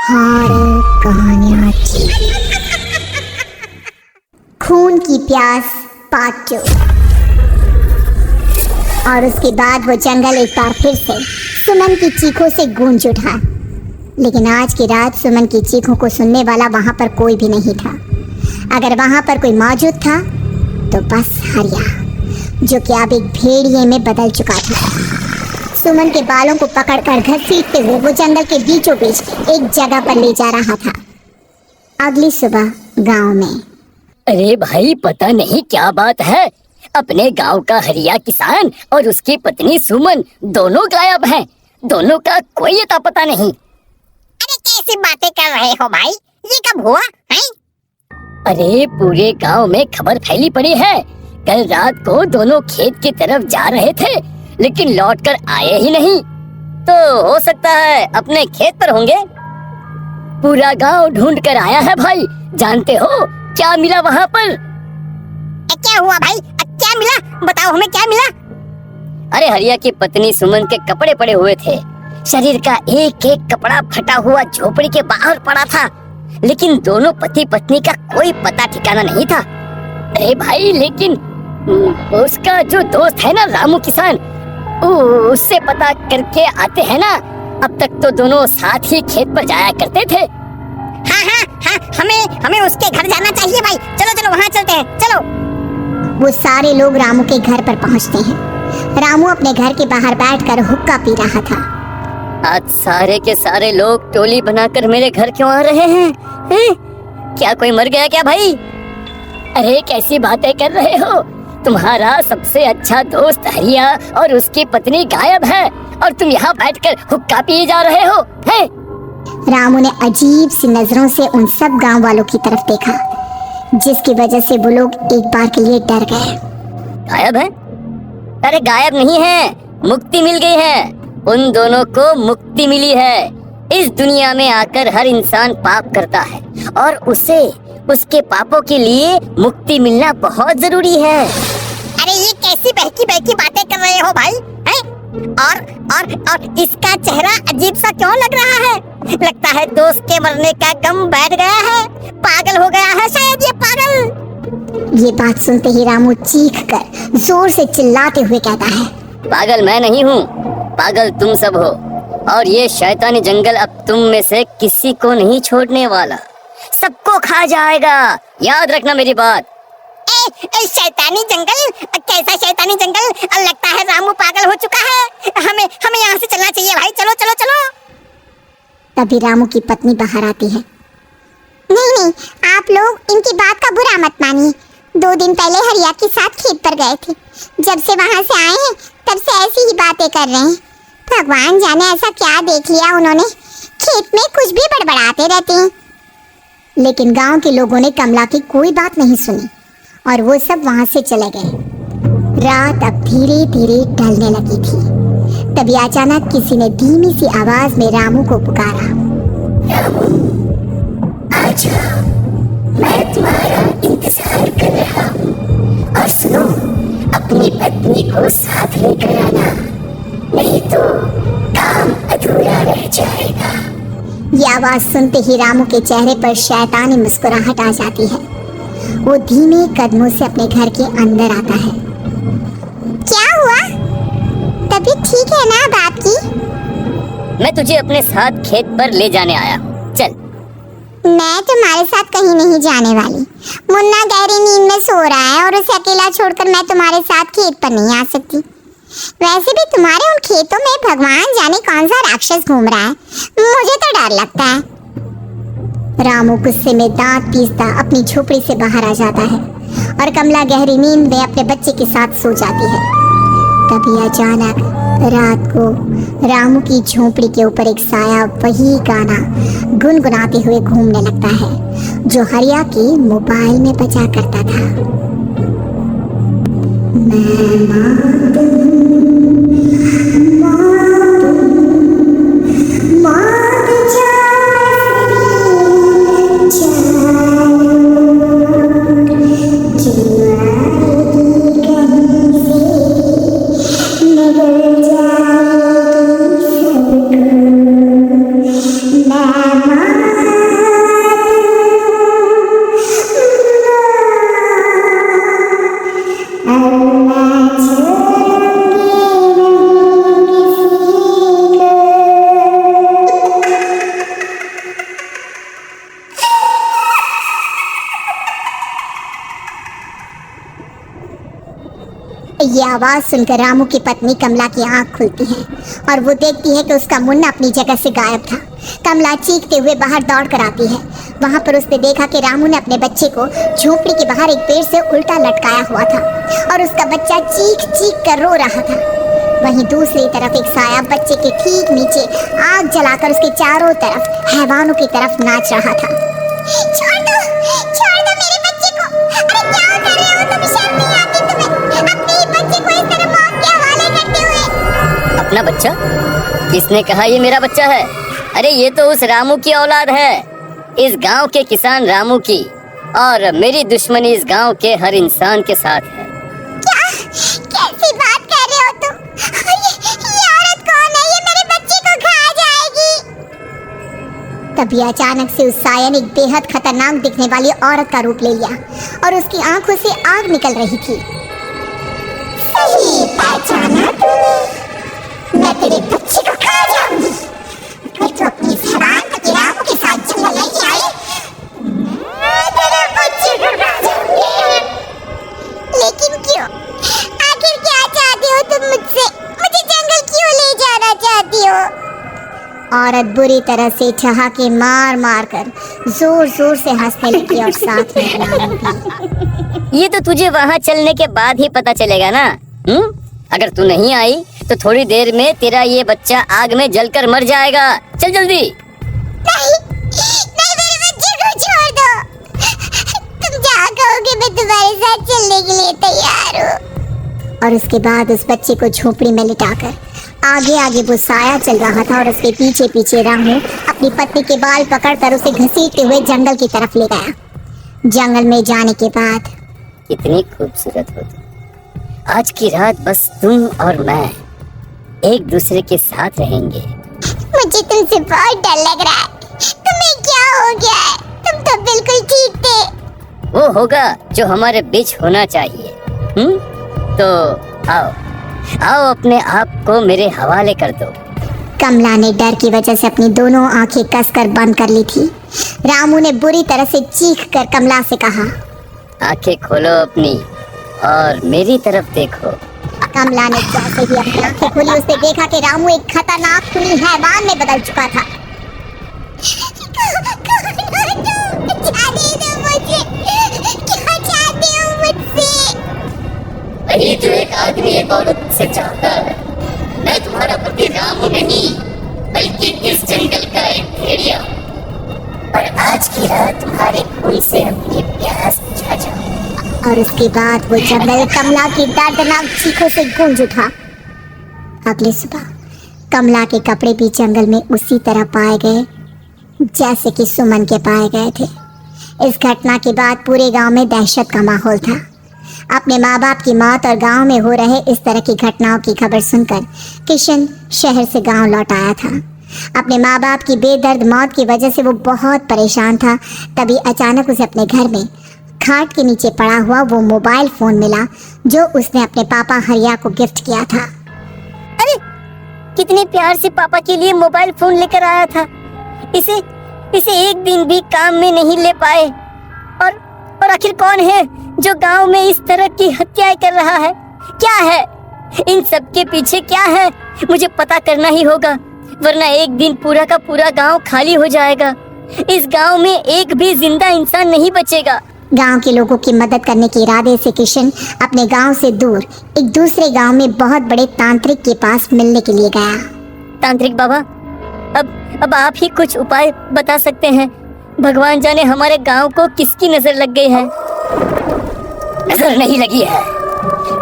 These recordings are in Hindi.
हॉरर कहानियाँ खून की प्यास पार्ट 2। और उसके बाद वो जंगल एक बार फिर से सुमन की चीखों से गूंज उठा। लेकिन आज की रात सुमन की चीखों को सुनने वाला वहां पर कोई भी नहीं था। अगर वहां पर कोई मौजूद था तो बस हरिया, जो कि अब एक भेड़िए में बदल चुका था। सुमन के बालों को पकड़कर घसीटते हुए वो जंगल के बीचों बीच एक जगह पर ले जा रहा था। अगली सुबह गांव में। अरे भाई, पता नहीं क्या बात है, अपने गांव का हरिया किसान और उसकी पत्नी सुमन दोनों गायब हैं। दोनों का कोई अता पता नहीं। अरे कैसी बातें कर रहे हो भाई, ये कब हुआ है? अरे पूरे गांव में खबर फैली पड़ी है। कल रात को दोनों खेत की तरफ जा रहे थे, लेकिन लौटकर आए ही नहीं। तो हो सकता है अपने खेत पर होंगे। पूरा गांव ढूंढ कर आया है भाई। जानते हो क्या मिला वहाँ पर? क्या हुआ भाई? क्या मिला? बताओ हमें, क्या मिला? अरे हरिया की पत्नी सुमन के कपड़े पड़े हुए थे। शरीर का एक एक कपड़ा फटा हुआ झोपड़ी के बाहर पड़ा था, लेकिन दोनों पति पत्नी का कोई पता ठिकाना नहीं था। अरे भाई, लेकिन उसका जो दोस्त है ना रामू किसान, उससे पता करके आते हैं ना। अब तक तो दोनों साथ ही खेत पर जाया करते थे। हाँ, हमें उसके घर जाना चाहिए भाई। चलो वहाँ चलते हैं, चलो। वो सारे लोग रामू के घर पर पहुँचते हैं। रामू अपने घर के बाहर बैठकर हुक्का पी रहा था। आज सारे के सारे लोग टोली बनाकर मेरे घर क्यों आ रहे हैं? क्या कोई मर गया क्या भाई? अरे कैसी बातें कर रहे हो? तुम्हारा सबसे अच्छा दोस्त हरिया और उसकी पत्नी गायब है और तुम यहाँ बैठकर हुक्का पिए जा रहे हो, हैं? रामू ने अजीब सी नजरों से उन सब गांव वालों की तरफ देखा, जिसकी वजह से वो लोग एक बार के लिए डर गए। गायब है? अरे गायब नहीं है, मुक्ति मिल गई है। उन दोनों को मुक्ति मिली है। इस दुनिया में आकर हर इंसान पाप करता है और उसे उसके पापों के लिए मुक्ति मिलना बहुत जरूरी है। अरे ये कैसी बहकी बहकी बातें कर रहे हो भाई, हैं? और इसका चेहरा अजीब सा क्यों लग रहा है? लगता है दोस्त के मरने का गम बैठ गया है। पागल हो गया है शायद ये पागल। ये बात सुनते ही रामू चीख कर जोर से चिल्लाते हुए कहता है, पागल मैं नहीं हूँ, पागल तुम सब हो। और ये शैतानी जंगल अब तुम में से किसी को नहीं छोड़ने वाला, सबको खा जाएगा। याद रखना मेरी बात। शैतानी जंगल? कैसा शैतानी जंगल? लगता है रामू पागल हो चुका है। हमें यहाँ से चलना चाहिए भाई। चलो। तभी रामू की पत्नी बाहर आती है। नहीं, आप लोग इनकी बात का बुरा मत मानिए। 2 दिन पहले हरिया के साथ खेत पर गए थे। जब से वहाँ से आए हैं तब से ऐसी ही बातें कर रहे हैं। भगवान जाने ऐसा क्या देख लिया उन्होंने, खेत में कुछ भी बड़बड़ाते रहते हैं। लेकिन गांव के लोगों ने कमला की कोई बात नहीं सुनी और वो सब वहां से चले गए। रात अब धीरे धीरे ढलने लगी थी। तभी अचानक किसी ने धीमी सी आवाज में रामू को पुकारा। रामू, आजा, मैं तुम्हारा इंतजार कर रहा हूँ। और सुनो, अपनी पत्नी को साथ लेकर आना, नहीं तो काम अधूरा रह जाएगा। ये आवाज सुनते ही रामू के चेहरे पर शैतानी मुस्कुराहट आ जाती है। वो धीमे कदमों से अपने घर के अंदर आता है। क्या हुआ? तबीयत ठीक है ना अब आपकी? मैं तुझे अपने साथ खेत पर ले जाने आया हूँ, चल। मैं तुम्हारे साथ कहीं नहीं जाने वाली। मुन्ना गहरी नींद में सो रहा है और उसे अकेला छोड़कर मैं तुम्हारे साथ खेत पर नहीं आ सकती। वैसे भी तुम्हारे उन खेतों में भगवान जाने कौन सा राक्षस घूम रहा है, मुझे तो डर लगता है। रामू गुस्से में दांत पीसता अपनी झोपड़ी से बाहर आ जाता है और कमला गहरी नींद में अपने बच्चे के साथ सो जाती है। तभी अचानक रात को रामू की झोपड़ी के ऊपर एक साया वही गाना गुनगुनाते हुए घूमने लगता है जो हरिया के मोबाइल में बजा करता था। मैं आवाज सुनकर रामू की पत्नी कमला की आंख खुलती है और वो देखती है कि उसका मुन्ना अपनी जगह से गायब था। कमला चीखते हुए बाहर दौड़ कर आती है। वहां पर उसने देखा कि रामू ने अपने बच्चे को झोपड़ी के बाहर एक पेड़ से उल्टा लटकाया हुआ था और उसका बच्चा चीख चीख कर रो रहा था। वहीं दूसरी तरफ एक साया बच्चे के ठीक नीचे आग जलाकर उसके चारों तरफ हैवानों की तरफ नाच रहा था। छोड़ दो मेरे बच्चे को। अरे क्या कर रहे हो तुम? शर्म नहीं आती तुम्हें? अपने ही बच्चे को इस तरह मौत के हवाले करते हुए। अपना बच्चा? किसने कहा ये मेरा बच्चा है? अरे ये तो उस रामू की औलाद है, इस गांव के किसान रामू की, और मेरी दुश्मनी इस गांव के हर इंसान के साथ है। क्या? कैसी बात कर रहे हो तुम? ये औरत कौन है? ये मेरे बच्चे को खा जाएगी। तभी अचानक से उस साया ने एक बेहद खतरनाक दिखने वाली औरत का रूप ले लिया और उसकी आंखों से आग निकल रही थी। सही पहचाना तूने। मैं तेरे बच्चे को खा जाऊंगी। मैं तो अपनी हैवान पति रामू के साथ जंगल नहीं आई। मैं तेरे बच्चे को खा जाऊंगी। लेकिन क्यों? आखिर क्या चाहते हो तुम मुझसे? मुझे जंगल क्यों ले जाना चाहती हो? औरत बुरी तरह से ठहाके मार मार कर जोर जोर से हंसने लगी और साथ में रामू भी। ये तो तुझे वहाँ चलने के बाद ही पता चलेगा ना। अगर तू नहीं आई तो थोड़ी देर में तेरा ये बच्चा आग में जलकर मर जाएगा। चल जल्दी। नहीं, मेरे बच्चे को छोड़ दो। तुम जहाँ कहोगे मैं तुम्हारे साथ चलने के लिए तैयार हूँ। और उसके बाद उस बच्चे को झोपड़ी में लिटाकर आगे आगे वो साया चल रहा था और उसके पीछे पीछे रामू अपनी पत्नी के बाल पकड़कर उसे घसीटते हुए जंगल की तरफ ले गया। जंगल में जाने के बाद, कितनी खूबसूरत हो तुम। आज की रात बस तुम और मैं एक दूसरे के साथ रहेंगे। मुझे तुमसे बहुत डर लग रहा है। तुम्हें क्या हो गया है? तुम तो बिल्कुल ठीक थे। वो होगा जो हमारे बीच होना चाहिए। तो आओ अपने आप को मेरे हवाले कर दो। कमला ने डर की वजह से अपनी दोनों आंखें कसकर बंद कर ली थी। रामू ने बुरी तरह से चीख कर कमला से कहा, आंखें खोलो अपनी और मेरी तरफ देखो। कमला ने जैसे ही अपनी आंखें खोली उसने देखा कि रामू एक खतरनाक खूनी हैवान में बदल चुका था। अरे जो एक आदमी एक औरत से चाहता है, मैं तुम्हारा पति रामू नहीं बल्कि इस जंगल का एक भेड़िया, और आज की रात तुम्हारे खून से अपनी प्यास बुझा जाऊं। और उसके बाद वो जंगल कमला की दर्दनाक चीखों से गूंज उठा। अगली सुबह कमला के कपड़े भी जंगल में उसी तरह पाए गए जैसे कि सुमन के पाए गए थे। इस घटना के बाद पूरे गांव में दहशत का माहौल था। अपने माँ बाप की मौत और गांव में हो रहे इस तरह की घटनाओं की खबर सुनकर किशन शहर से गांव लौट आया था। अपने माँ बाप की बेदर्द मौत की वजह से वो बहुत परेशान था। तभी अचानक उसे अपने घर में खाट के नीचे पड़ा हुआ वो मोबाइल फोन मिला जो उसने अपने पापा हरिया को गिफ्ट किया था। अरे कितने प्यार से पापा के लिए मोबाइल फोन लेकर आया था। इसे एक दिन भी काम में नहीं ले पाए। और आखिर कौन है जो गांव में इस तरह की हत्याएं कर रहा है? क्या है इन सब के पीछे? क्या है? मुझे पता करना ही होगा, वरना एक दिन पूरा का पूरा गांव खाली हो जाएगा। इस गांव में एक भी जिंदा इंसान नहीं बचेगा। गांव के लोगों की मदद करने के इरादे से किशन अपने गांव से दूर एक दूसरे गांव में बहुत बड़े तांत्रिक के पास मिलने के लिए गया। तांत्रिक बाबा, अब आप ही कुछ उपाय बता सकते हैं। भगवान जाने हमारे गांव को किसकी नजर लग गई है। नजर नहीं लगी है,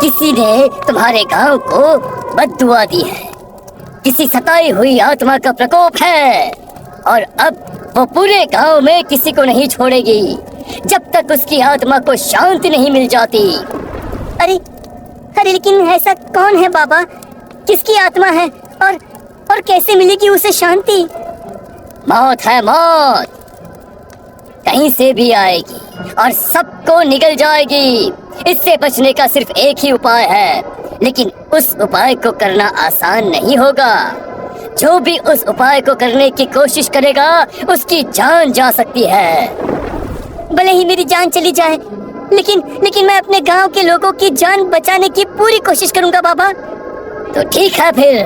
किसी ने तुम्हारे गांव को बद्दुआ दी है। किसी सताई हुई आत्मा का प्रकोप है और अब वो पूरे गांव में किसी को नहीं छोड़ेगी जब तक उसकी आत्मा को शांति नहीं मिल जाती। अरे लेकिन ऐसा कौन है बाबा? किसकी आत्मा है और कैसे मिलेगी उसे शांति? मौत है, मौत कहीं से भी आएगी और सबको निगल जाएगी। इससे बचने का सिर्फ एक ही उपाय है, लेकिन उस उपाय को करना आसान नहीं होगा। जो भी उस उपाय को करने की कोशिश करेगा उसकी जान जा सकती है। भले ही मेरी जान चली जाए, लेकिन मैं अपने गांव के लोगों की जान बचाने की पूरी कोशिश करूंगा बाबा। तो ठीक है फिर,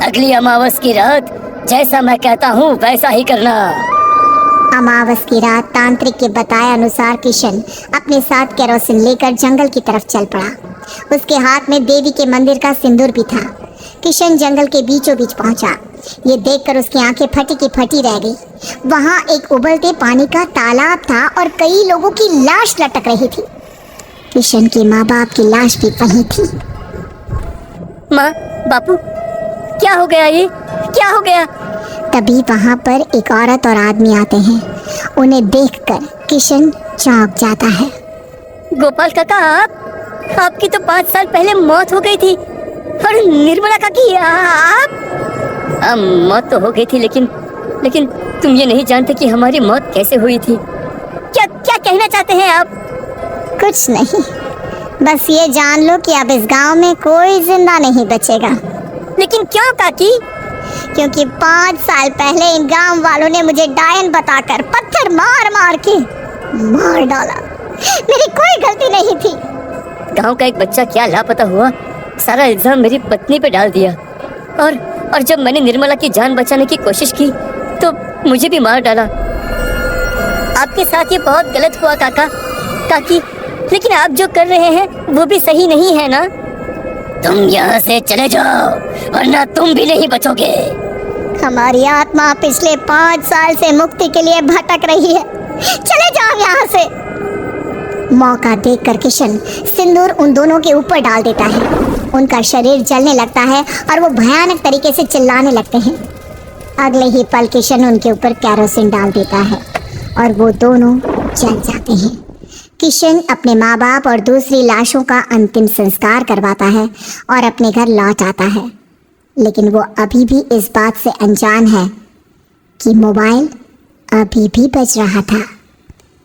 अगली अमावस की रात जैसा मैं कहता हूँ वैसा ही करना। अमावस की रात तांत्रिक के बताए अनुसार किशन अपने साथ केरोसिन लेकर जंगल की तरफ चल पड़ा। उसके हाथ में देवी के मंदिर का सिंदूर भी था। किशन जंगल के बीचों बीच पहुंचा। ये देखकर उसकी आंखें फटी की फटी रह गई। वहां एक उबलते पानी का तालाब था और कई लोगों की लाश लटक रही थी। किशन के माँ बाप की लाश भी वहीं थी। माँ, बापू, क्या हो गया? ये क्या हो गया? तभी वहां पर एक औरत और आदमी आते हैं। उन्हें देखकर किशन चौंक जाता है। गोपाल काका, आपकी तो 5 साल पहले मौत हो गई थी। और निर्मला काकी, आप? मौत तो हो गई थी, लेकिन तुम ये नहीं जानते कि हमारी मौत कैसे हुई थी। क्या क्या कहना चाहते हैं आप? कुछ नहीं, बस ये जान लो कि अब इस गांव में कोई जिंदा नहीं बचेगा। लेकिन क्यों काकी? क्योंकि 5 साल पहले इन गांव वालों ने मुझे डायन बताकर पत्थर मार मार के मार डाला। मेरी कोई गलती नहीं थी। गांव का एक बच्चा क्या लापता हुआ, सारा इल्जाम मेरी पत्नी पे डाल दिया। और जब मैंने निर्मला की जान बचाने की कोशिश की तो मुझे भी मार डाला। आपके साथ ये बहुत गलत हुआ काकी, लेकिन आप जो कर रहे हैं वो भी सही नहीं है ना। तुम यहाँ से चले जाओ वरना तुम भी नहीं बचोगे। हमारी आत्मा पिछले 5 साल से मुक्ति के लिए भटक रही है। चले जाओ यहाँ से। मौका देखकर किशन सिंदूर उन दोनों के ऊपर डाल देता है। उनका शरीर जलने लगता है और वो भयानक तरीके से चिल्लाने लगते हैं। अगले ही पल किशन उनके ऊपर केरोसिन डाल देता है और वो दोनों जल जाते हैं। किशन अपने माँ बाप और दूसरी लाशों का अंतिम संस्कार करवाता है और अपने घर लौट आता है। लेकिन वो अभी भी इस बात से अनजान है कि मोबाइल अभी भी बज रहा था।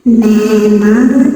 मैं